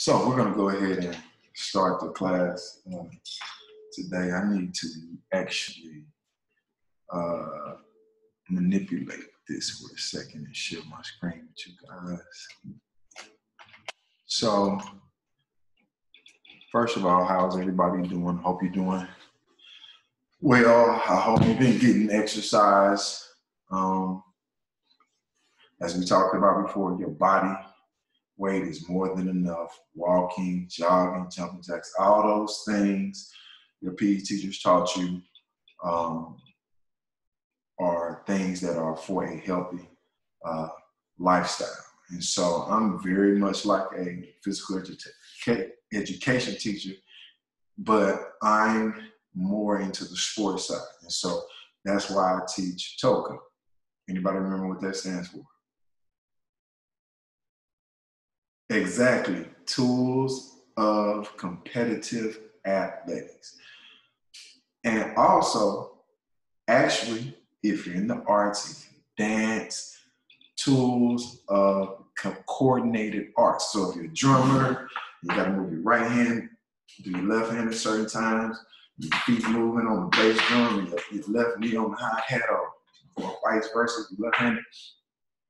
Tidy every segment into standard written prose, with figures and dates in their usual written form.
So we're going to go ahead and start the class today. I need to actually manipulate this for a second and share my screen with you guys. So first of all, how's everybody doing? Hope you're doing well. I hope you've been getting exercise. As we talked about before, your body weight is more than enough. Walking, jogging, jumping jacks, all those things your PE teachers taught you are things that are for a healthy lifestyle. And so I'm very much like a physical education teacher, but I'm more into the sports side. And so that's why I teach TOCA. Anybody remember what that stands for? Exactly. Tools of Competitive Athletics. And also, actually, if you're in the arts, if you dance, tools of coordinated arts. So if you're a drummer, you got to move your right hand, do your left hand at certain times, your feet moving on the bass drum, your left knee on the hi-hat, or vice versa, if you're left-handed.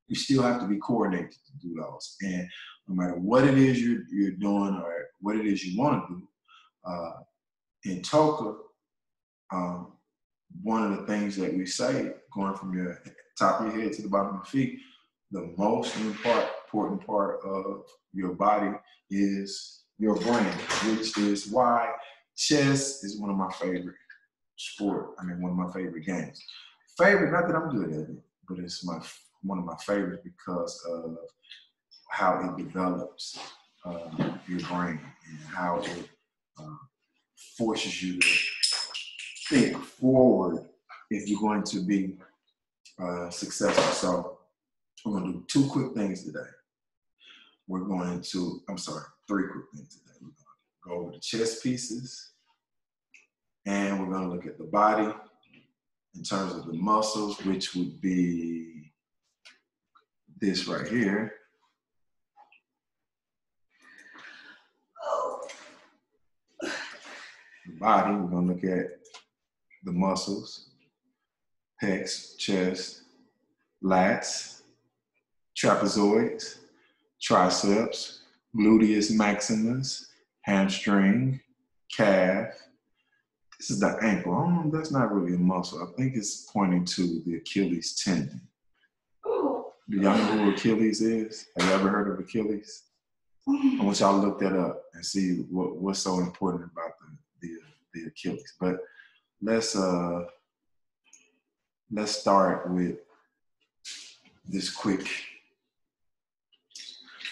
You still have to be coordinated to do those. And no matter what it is you're doing or what it is you want to do, in TOCA, one of the things that we say, going from your top of your head to the bottom of your feet, the most important part of your body is your brain, which is why chess is one of my favorite one of my favorite games. Favorite, not that I'm good at it, but it's one of my favorites because of how it develops your brain and how it forces you to think forward if you're going to be successful. So we're going to do three quick things today. We're going to go over the chess pieces, and we're going to look at the body in terms of the muscles, which would be this right here. The body, we're going to look at the muscles, pecs, chest, lats, trapezoids, triceps, gluteus maximus, hamstring, calf. This is the ankle. That's not really a muscle. I think it's pointing to the Achilles tendon. Do y'all know who Achilles is? Have you ever heard of Achilles? I want y'all to look that up and see what's so important about the Achilles. But let's start with this quick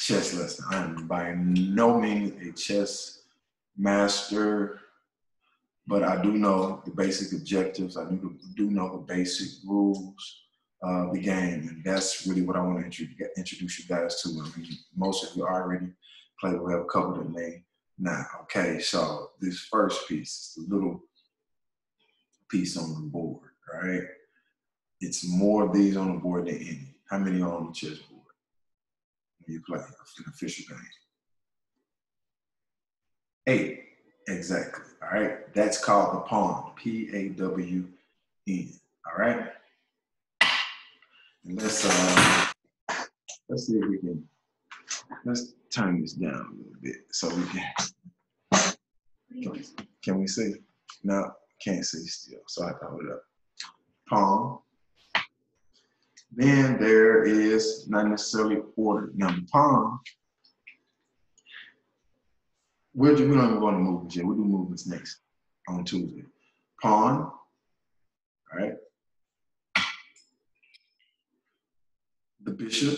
chess lesson. I am by no means a chess master, but I do know the basic objectives. I do know the basic rules of the game, and that's really what I want to introduce you guys to. I mean, most of you already play the web cover than me now. Okay, so this first piece is the little piece on the board, right? It's more of these on the board than any. How many are on the chessboard when you play an official game? 8, exactly, all right? That's called the pawn, P-A-W-N, all right? And let's see if we let's turn this down a little bit so we can we see? No, can't see still, so I have to hold it up. Pawn. Then there is not necessarily order. Now the pawn, we don't even go into movements yet. We'll do movements next on Tuesday. Pawn, all right. The bishop,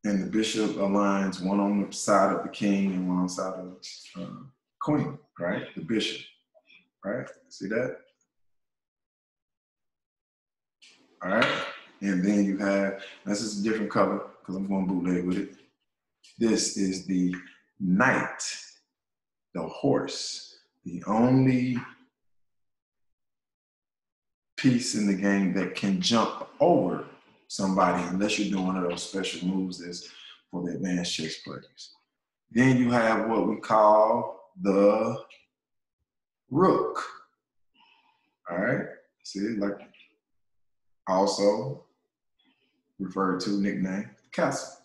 and the bishop aligns one on the side of the king and one on the side of the queen, right? The bishop, right? See that? All right. And then you have, this is a different color because I'm going bootleg with it. This is the knight, the horse, the only piece in the game that can jump over somebody unless you're doing one of those special moves that's for the advanced chess players. Then you have what we call the rook. All right. See, like also referred to, nickname, castle.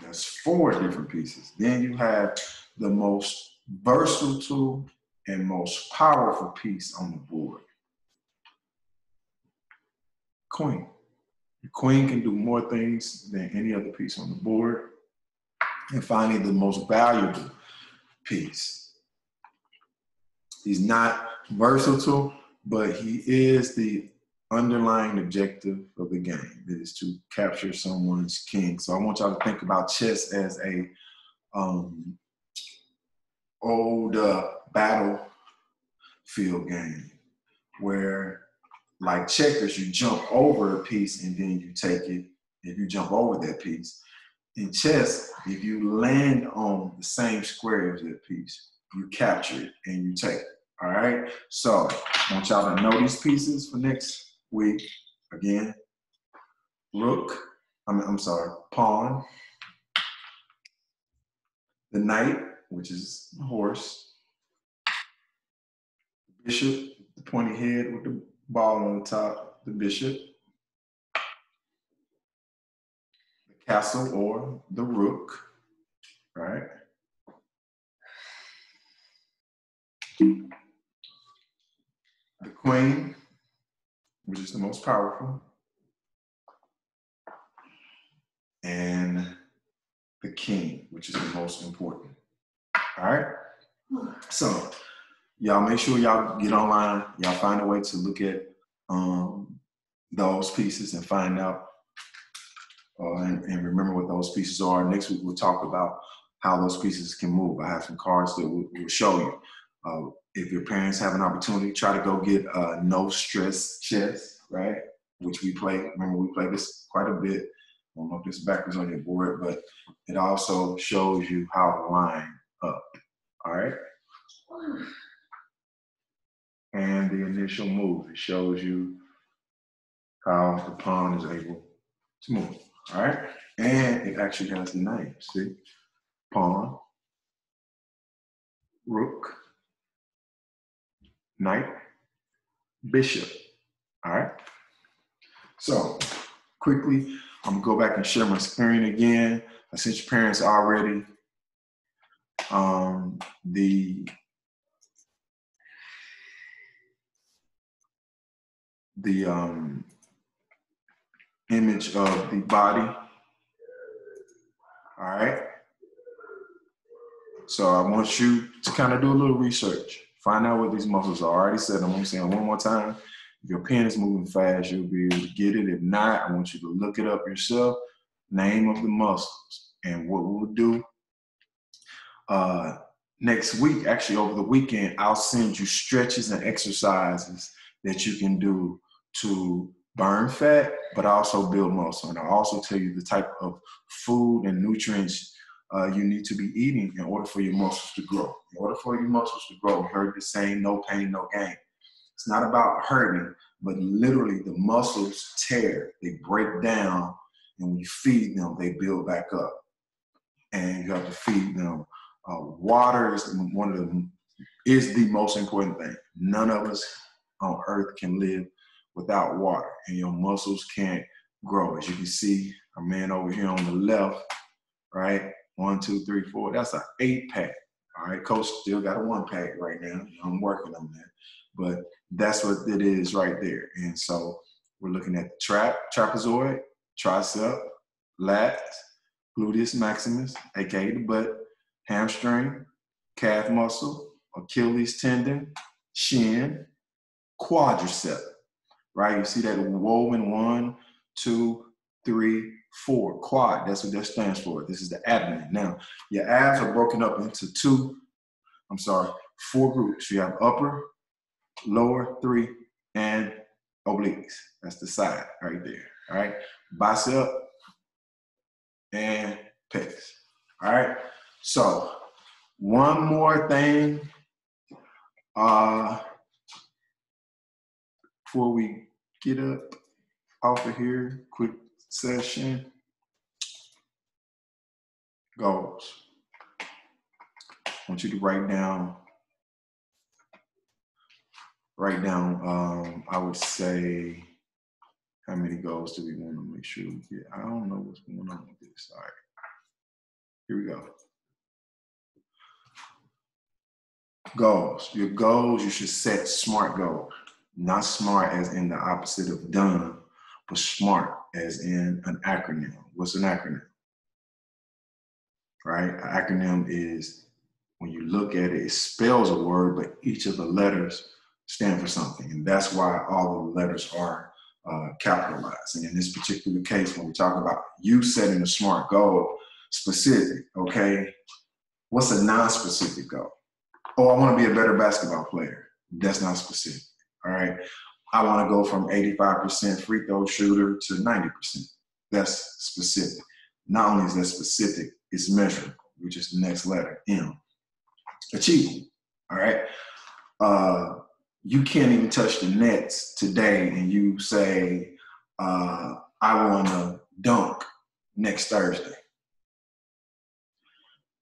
That's 4 different pieces. Then you have the most versatile and most powerful piece on the board. Queen. The queen can do more things than any other piece on the board. And finally, the most valuable piece. He's not versatile, but he is the underlying objective of the game. It is to capture someone's king. So I want y'all to think about chess as a old battlefield game where, like checkers, you jump over a piece and then you take it. If you jump over that piece. In chess, if you land on the same square as that piece, you capture it and you take it. All right. So I want y'all to know these pieces for next week. Again, rook. I'm sorry, pawn. The knight, which is the horse. The bishop, the pointy head with the ball on the top. The bishop. The castle or the rook. Right. The queen, which is the most powerful, and the king, which is the most important. All right? So y'all make sure y'all get online. Y'all find a way to look at those pieces and find out and remember what those pieces are. Next week, we'll talk about how those pieces can move. I have some cards that will show you. If your parents have an opportunity, try to go get No Stress Chess, right? Which we play. Remember, we play this quite a bit. I don't know if this is backwards on your board, but it also shows you how to line up. All right? And the initial move. It shows you how the pawn is able to move. All right? And it actually has the name. See? Pawn, rook, knight, bishop. All right? So quickly, I'm gonna go back and share my screen again. I sent your parents already the image of the body. All right. So I want you to kind of do a little research. Find out what these muscles are. I already said them. I'm saying one more time. If your pen is moving fast, you'll be able to get it. If not, I want you to look it up yourself. Name of the muscles. And what we'll do next week, actually over the weekend, I'll send you stretches and exercises that you can do to burn fat, but also build muscle. And I'll also tell you the type of food and nutrients you need to be eating in order for your muscles to grow. In order for your muscles to grow, you heard the saying, no pain, no gain. It's not about hurting, but literally the muscles tear, they break down, and when you feed them, they build back up. And you have to feed them. Water is the most important thing. None of us on earth can live without water, and your muscles can't grow. As you can see, our man over here on the left, right? 1, 2, 3, 4. That's an 8-pack. All right, coach still got a 1-pack right now. I'm working on that, but that's what it is right there. And so we're looking at the trapezoid, tricep, lats, gluteus maximus, aka the butt, hamstring, calf muscle, Achilles tendon, shin, quadricep, right? You see that woven 1, 2, 3, 4, quad. That's what that stands for. This is the abdomen. Now, your abs are broken up into 4 groups. You have upper, lower 3, and obliques. That's the side right there, all right? Bicep and pecs, all right? So one more thing before we get up off of here, quick session. Goals. want you to write down, I would say, how many goals do we want to make sure we get? I don't know what's going on with this. All right, here we go. Goals. Your goals, you should set SMART goals. Not smart as in the opposite of dumb, but SMART as in an acronym. What's an acronym? Right? An acronym is, when you look at it, it spells a word, but each of the letters stand for something. And that's why all the letters are capitalized. And in this particular case, when we talk about you setting a SMART goal, specific, okay? What's a non-specific goal? Oh, I want to be a better basketball player. That's not specific, all right? I want to go from 85% free throw shooter to 90%. That's specific. Not only is that specific, it's measurable, which is the next letter, M. Achievable, all right? You can't even touch the nets today and you say, I want to dunk next Thursday.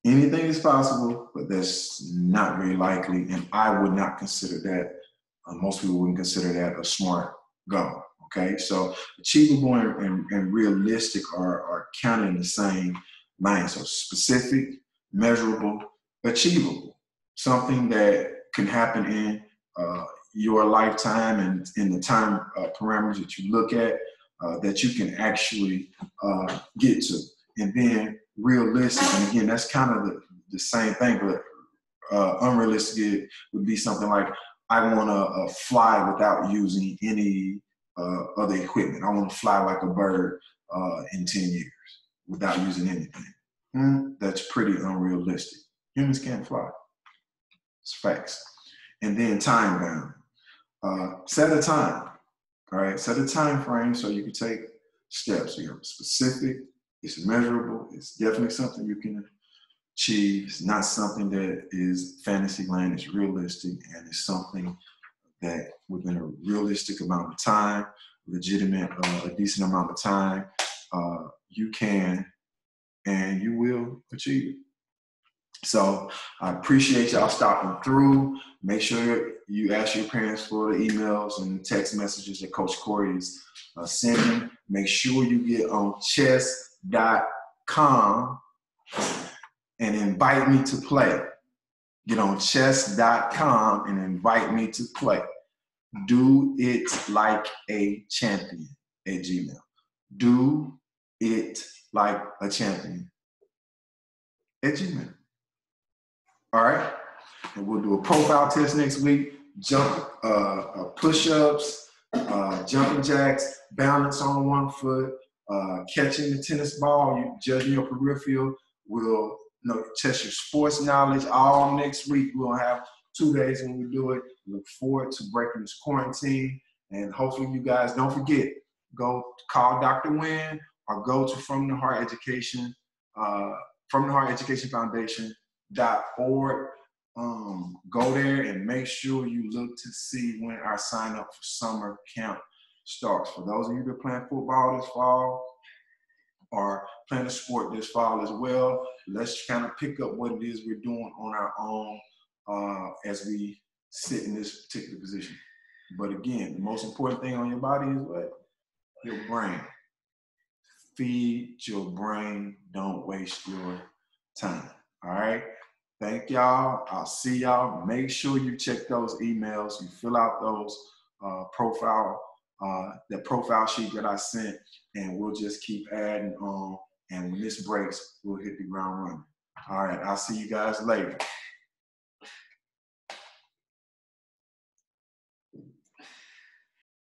Anything is possible, but that's not very likely, and I would not consider that, most people wouldn't consider that a SMART goal, okay? So achievable and realistic are counted in the same line. So specific, measurable, achievable, something that can happen in your lifetime and in the time parameters that you look at, that you can actually get to. And then realistic, and again, that's kind of the same thing, but unrealistic would be something like, I want to fly without using any other equipment. I want to fly like a bird in 10 years without using anything. That's pretty unrealistic. Humans can't fly. It's facts. And then time bound. Set a time, all right? Set a time frame so you can take steps. So you have specific, it's measurable, it's definitely something you can achieve. It's not something that is fantasy land, it's realistic, and it's something that within a realistic amount of time, legitimate, a decent amount of time, you can and you will achieve it. So I appreciate y'all stopping through. Make sure you ask your parents for the emails and text messages that Coach Corey is sending. Make sure you get on chess.com and invite me to play. Get on chess.com and invite me to play. Do it like a champion at Gmail. Do it like a champion at Gmail. All right? And we'll do a profile test next week. Jump, push-ups, jumping jacks, balance on one foot, catching the tennis ball, you judging your peripheral. We'll test your sports knowledge all next week. We'll have 2 days when we do it. Look forward to breaking this quarantine. And hopefully you guys don't forget, go call Dr. Wynn or go to From the Heart Education Foundation.org. Go there and make sure you look to see when our sign up for summer camp starts. For those of you that are playing football this fall or playing a sport this fall as well, let's kind of pick up what it is we're doing on our own as we sit in this particular position. But again, the most important thing on your body is what? Your brain. Feed your brain. Don't waste your time. All right? Thank y'all. I'll see y'all. Make sure you check those emails. You fill out those profile sheet that I sent, and we'll just keep adding on. And when this breaks, we'll hit the ground running. All right. I'll see you guys later.